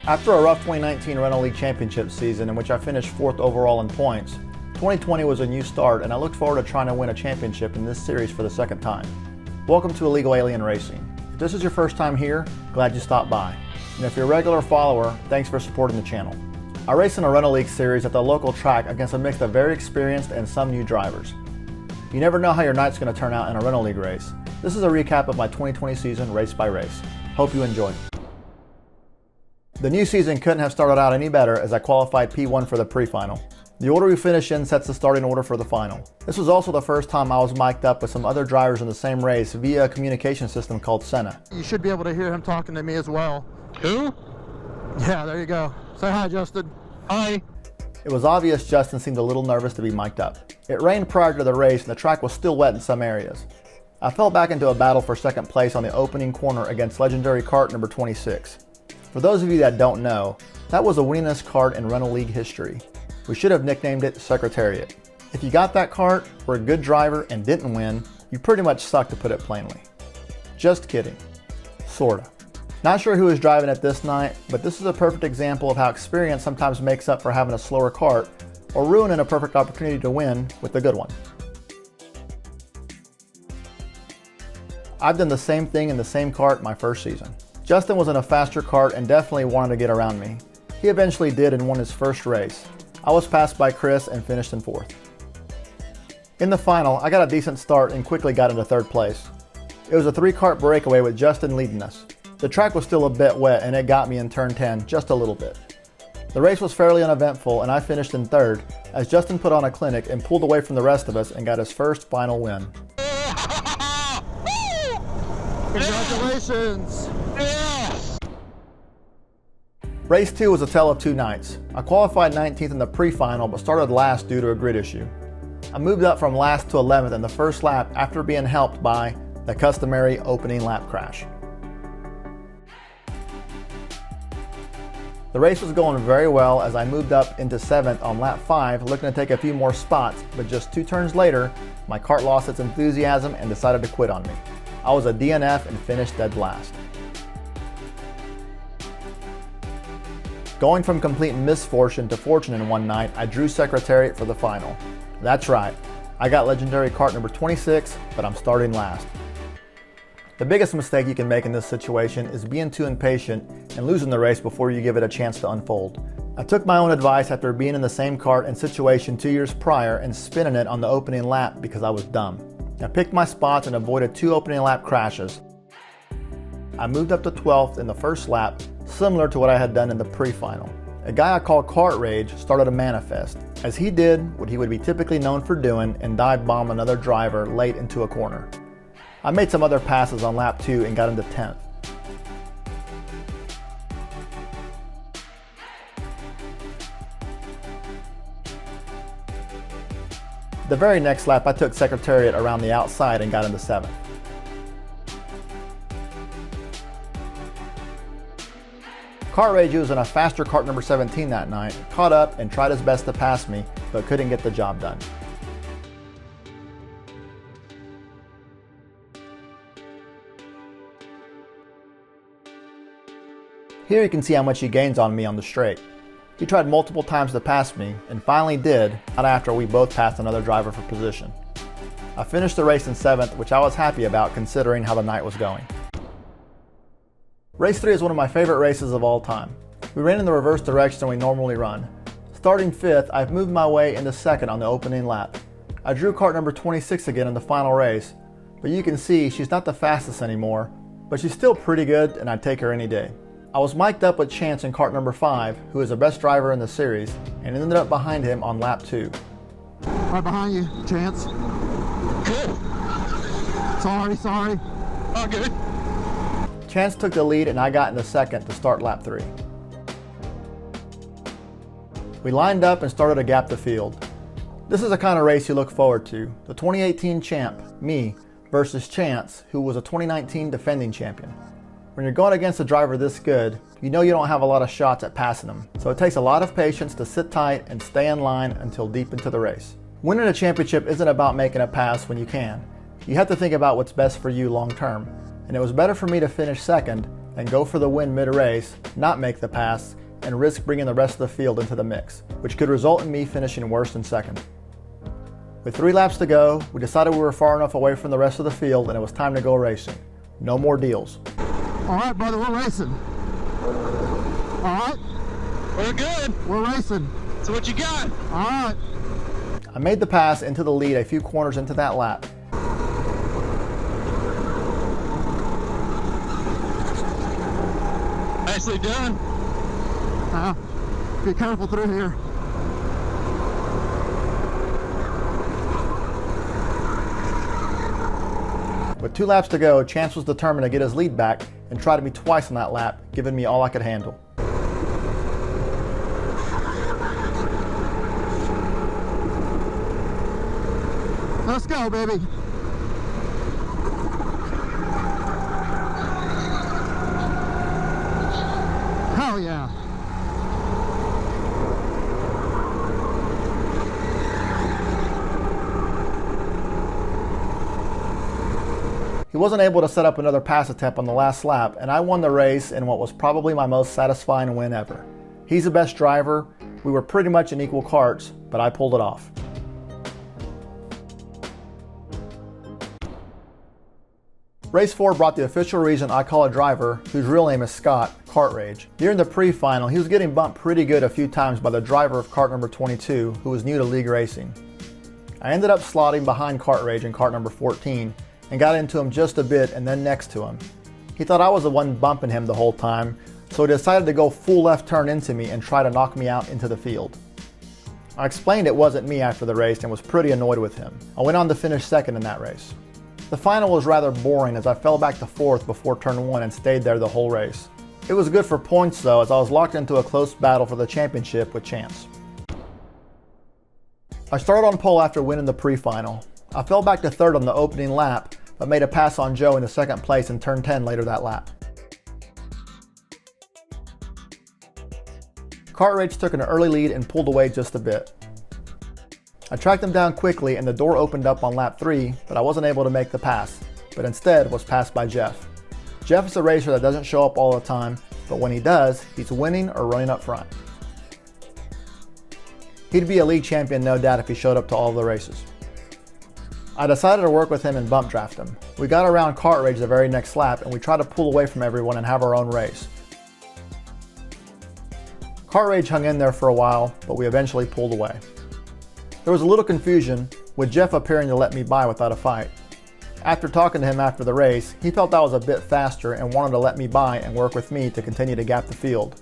After a rough 2019 Rental League Championship season in which I finished 4th overall in points, 2020 was a new start and I looked forward to trying to win a championship in this series for the second time. Welcome to Illegal Alien Racing. If this is your first time here, glad you stopped by. And if you're a regular follower, thanks for supporting the channel. I race in a Rental League series at the local track against a mix of very experienced and some new drivers. You never know how your night's going to turn out in a Rental League race. This is a recap of my 2020 season race by race. Hope you enjoy. The new season couldn't have started out any better as I qualified P1 for the pre-final. The order we finish in sets the starting order for the final. This was also the first time I was mic'd up with some other drivers in the same race via a communication system called Senna. You should be able to hear him talking to me as well. Who? Yeah, there you go. Say hi, Justin. Hi. It was obvious Justin seemed a little nervous to be mic'd up. It rained prior to the race and the track was still wet in some areas. I fell back into a battle for second place on the opening corner against legendary Kart number 26. For those of you that don't know, that was the winningest kart in Rental League history. We should have nicknamed it Secretariat. If you got that kart, were a good driver, and didn't win, you pretty much suck, to put it plainly. Just kidding. Sorta. Not sure who was driving it this night, but this is a perfect example of how experience sometimes makes up for having a slower kart, or ruining a perfect opportunity to win with a good one. I've done the same thing in the same kart my first season. Justin was in a faster kart and definitely wanted to get around me. He eventually did and won his first race. I was passed by Chris and finished in 4th. In the final, I got a decent start and quickly got into 3rd place. It was a 3-kart breakaway with Justin leading us. The track was still a bit wet and it got me in turn 10 just a little bit. The race was fairly uneventful and I finished in 3rd as Justin put on a clinic and pulled away from the rest of us and got his first final win. Congratulations! Yes! Race 2 was a tale of two nights. I qualified 19th in the pre-final but started last due to a grid issue. I moved up from last to 11th in the first lap after being helped by the customary opening lap crash. The race was going very well as I moved up into 7th on lap 5 looking to take a few more spots, but just 2 turns later, my kart lost its enthusiasm and decided to quit on me. I was a DNF and finished dead last. Going from complete misfortune to fortune in one night, I drew Secretariat for the final. That's right, I got legendary kart number 26, but I'm starting last. The biggest mistake you can make in this situation is being too impatient and losing the race before you give it a chance to unfold. I took my own advice after being in the same kart and situation 2 years prior and spinning it on the opening lap because I was dumb. I picked my spots and avoided 2 opening lap crashes. I moved up to 12th in the first lap, similar to what I had done in the pre-final. A guy I call Kart Rage started a manifest, as he did what he would be typically known for doing and dive bomb another driver late into a corner. I made some other passes on lap 2 and got into 10th. The very next lap I took Secretariat around the outside and got into 7th. Kart Rage was in a faster kart number 17 that night, caught up and tried his best to pass me, but couldn't get the job done. Here you can see how much he gains on me on the straight. He tried multiple times to pass me, and finally did, not after we both passed another driver for position. I finished the race in 7th, which I was happy about considering how the night was going. Race 3 is one of my favorite races of all time. We ran in the reverse direction than we normally run. Starting 5th, I've moved my way into 2nd on the opening lap. I drew kart number 26 again in the final race, but you can see she's not the fastest anymore, but she's still pretty good and I'd take her any day. I was mic'd up with Chance in kart number 5, who is the best driver in the series, and ended up behind him on lap 2. Right behind you, Chance. Good. Sorry. Oh, good. Chance took the lead and I got into 2nd to start lap 3. We lined up and started to gap the field. This is the kind of race you look forward to. The 2018 champ, me, versus Chance, who was a 2019 defending champion. When you're going against a driver this good, you know you don't have a lot of shots at passing him, so it takes a lot of patience to sit tight and stay in line until deep into the race. Winning a championship isn't about making a pass when you can. You have to think about what's best for you long term, and it was better for me to finish 2nd and go for the win mid-race, not make the pass, and risk bringing the rest of the field into the mix, which could result in me finishing worse than second. With 3 laps to go, we decided we were far enough away from the rest of the field and it was time to go racing. No more deals. All right, brother, we're racing. All right, We're good. we're racing. So what you got? All right. I made the pass into the lead a few corners into that lap. Nicely done. Be careful through here. With 2 laps to go, Chance was determined to get his lead back and tried me twice on that lap, giving me all I could handle. Let's go, baby. Hell yeah. He wasn't able to set up another pass attempt on the last lap, and I won the race in what was probably my most satisfying win ever. He's the best driver. We were pretty much in equal karts, but I pulled it off. Race 4 brought the official reason I call a driver, whose real name is Scott, Kart Rage. During the pre-final, he was getting bumped pretty good a few times by the driver of kart number 22, who was new to league racing. I ended up slotting behind Kart Rage in kart number 14, and got into him just a bit and then next to him. He thought I was the one bumping him the whole time, so he decided to go full left turn into me and try to knock me out into the field. I explained it wasn't me after the race and was pretty annoyed with him. I went on to finish second in that race. The final was rather boring as I fell back to 4th before turn 1 and stayed there the whole race. It was good for points though, as I was locked into a close battle for the championship with Chance. I started on pole after winning the pre-final. I fell back to 3rd on the opening lap, but made a pass on Joe into 2nd place in turn 10 later that lap. Kart Rage took an early lead and pulled away just a bit. I tracked him down quickly and the door opened up on lap 3, but I wasn't able to make the pass, but instead was passed by Jeff. Jeff is a racer that doesn't show up all the time, but when he does, he's winning or running up front. He'd be a league champion no doubt if he showed up to all the races. I decided to work with him and bump draft him. We got around Kart Rage the very next lap and we tried to pull away from everyone and have our own race. Kart Rage hung in there for a while, but we eventually pulled away. There was a little confusion, with Jeff appearing to let me by without a fight. After talking to him after the race, he felt I was a bit faster and wanted to let me by and work with me to continue to gap the field.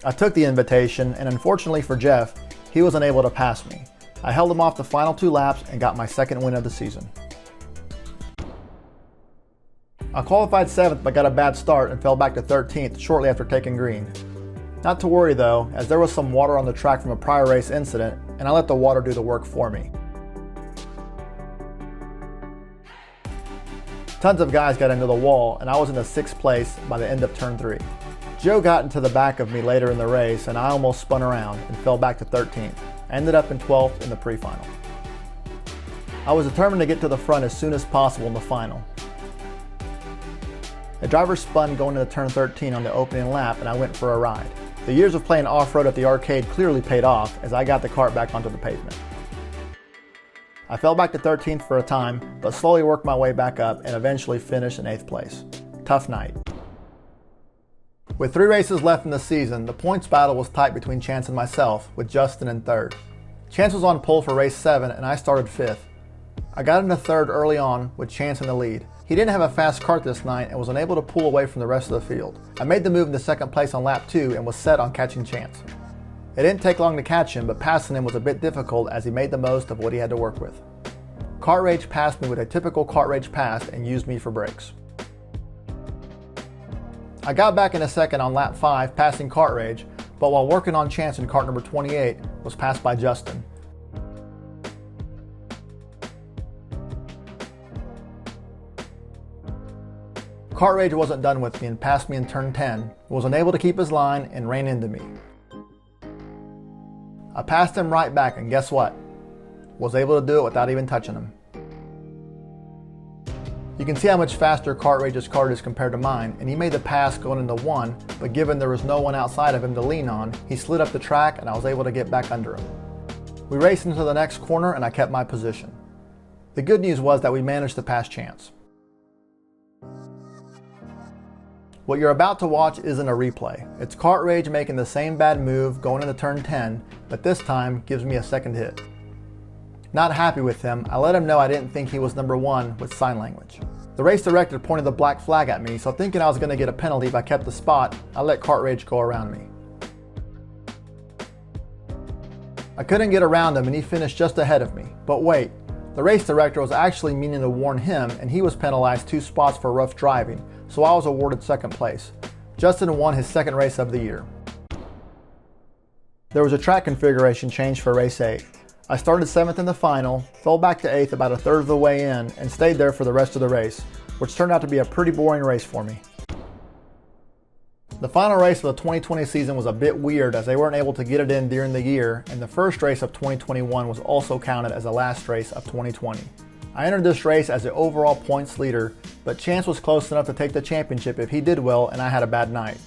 I took the invitation, and unfortunately for Jeff, he wasn't able to pass me. I held him off the final 2 laps and got my 2nd win of the season. I qualified 7th but got a bad start and fell back to 13th shortly after taking green. Not to worry though, as there was some water on the track from a prior race incident, and I let the water do the work for me. Tons of guys got into the wall, and I was in the 6th place by the end of turn 3. Joe got into the back of me later in the race and I almost spun around and fell back to 13th. I ended up in 12th in the pre-final. I was determined to get to the front as soon as possible in the final. The driver spun going into turn 13 on the opening lap and I went for a ride. The years of playing off-road at the arcade clearly paid off as I got the kart back onto the pavement. I fell back to 13th for a time, but slowly worked my way back up and eventually finished in 8th place. Tough night. With 3 races left in the season, the points battle was tight between Chance and myself, with Justin in 3rd. Chance was on pole for race 7 and I started 5th. I got into 3rd early on with Chance in the lead. He didn't have a fast kart this night and was unable to pull away from the rest of the field. I made the move into 2nd place on lap 2 and was set on catching Chance. It didn't take long to catch him, but passing him was a bit difficult as he made the most of what he had to work with. Kart Rage passed me with a typical Kart Rage pass and used me for brakes. I got back into 2nd on lap 5, passing Kart Rage, but while working on Chance in kart number 28, was passed by Justin. Kart Rage wasn't done with me and passed me in turn 10, was unable to keep his line and ran into me. I passed him right back and guess what? Was able to do it without even touching him. You can see how much faster Kart Rage's kart is compared to mine, and he made the pass going into 1, but given there was no one outside of him to lean on, he slid up the track and I was able to get back under him. We raced into the next corner and I kept my position. The good news was that we managed to pass Chance. What you're about to watch isn't a replay. It's Kart Rage making the same bad move going into turn 10, but this time gives me a second hit. Not happy with him, I let him know I didn't think he was number 1 with sign language. The race director pointed the black flag at me, so thinking I was going to get a penalty if I kept the spot, I let Kart Rage go around me. I couldn't get around him and he finished just ahead of me. But wait, the race director was actually meaning to warn him and he was penalized 2 spots for rough driving, so I was awarded second place. Justin won his second race of the year. There was a track configuration change for race 8. I started 7th in the final, fell back to 8th about a third of the way in, and stayed there for the rest of the race, which turned out to be a pretty boring race for me. The final race of the 2020 season was a bit weird as they weren't able to get it in during the year, and the first race of 2021 was also counted as the last race of 2020. I entered this race as the overall points leader, but Chance was close enough to take the championship if he did well, and I had a bad night.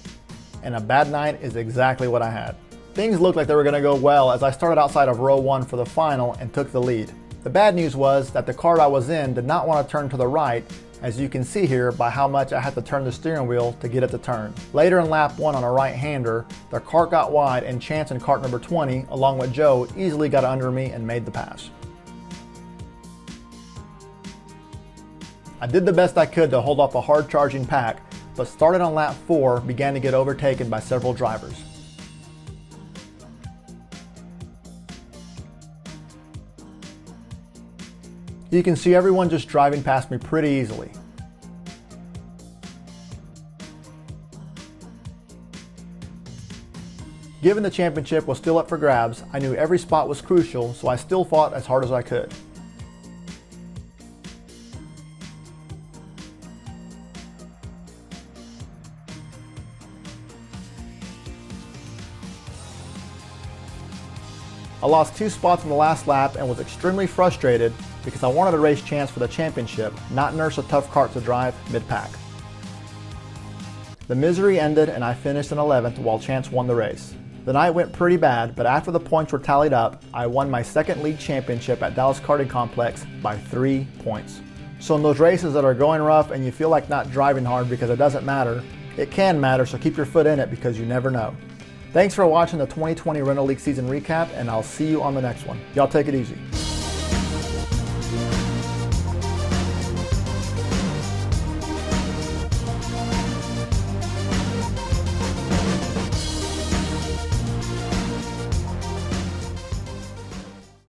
And a bad night is exactly what I had. Things looked like they were going to go well as I started outside of row 1 for the final and took the lead. The bad news was that the kart I was in did not want to turn to the right, as you can see here by how much I had to turn the steering wheel to get it to turn. Later in lap 1 on a right-hander, the kart got wide and Chance in kart number 20, along with Joe, easily got under me and made the pass. I did the best I could to hold off a hard charging pack, but started on lap 4 began to get overtaken by several drivers. You can see everyone just driving past me pretty easily. Given the championship was still up for grabs, I knew every spot was crucial, so I still fought as hard as I could. I lost 2 spots in the last lap and was extremely frustrated because I wanted to race Chance for the championship, not nurse a tough kart to drive mid-pack. The misery ended and I finished in 11th while Chance won the race. The night went pretty bad, but after the points were tallied up, I won my second league championship at Dallas Karting Complex by 3 points. So in those races that are going rough and you feel like not driving hard because it doesn't matter, it can matter, so keep your foot in it because you never know. Thanks for watching the 2020 Rental League season recap, and I'll see you on the next one. Y'all take it easy.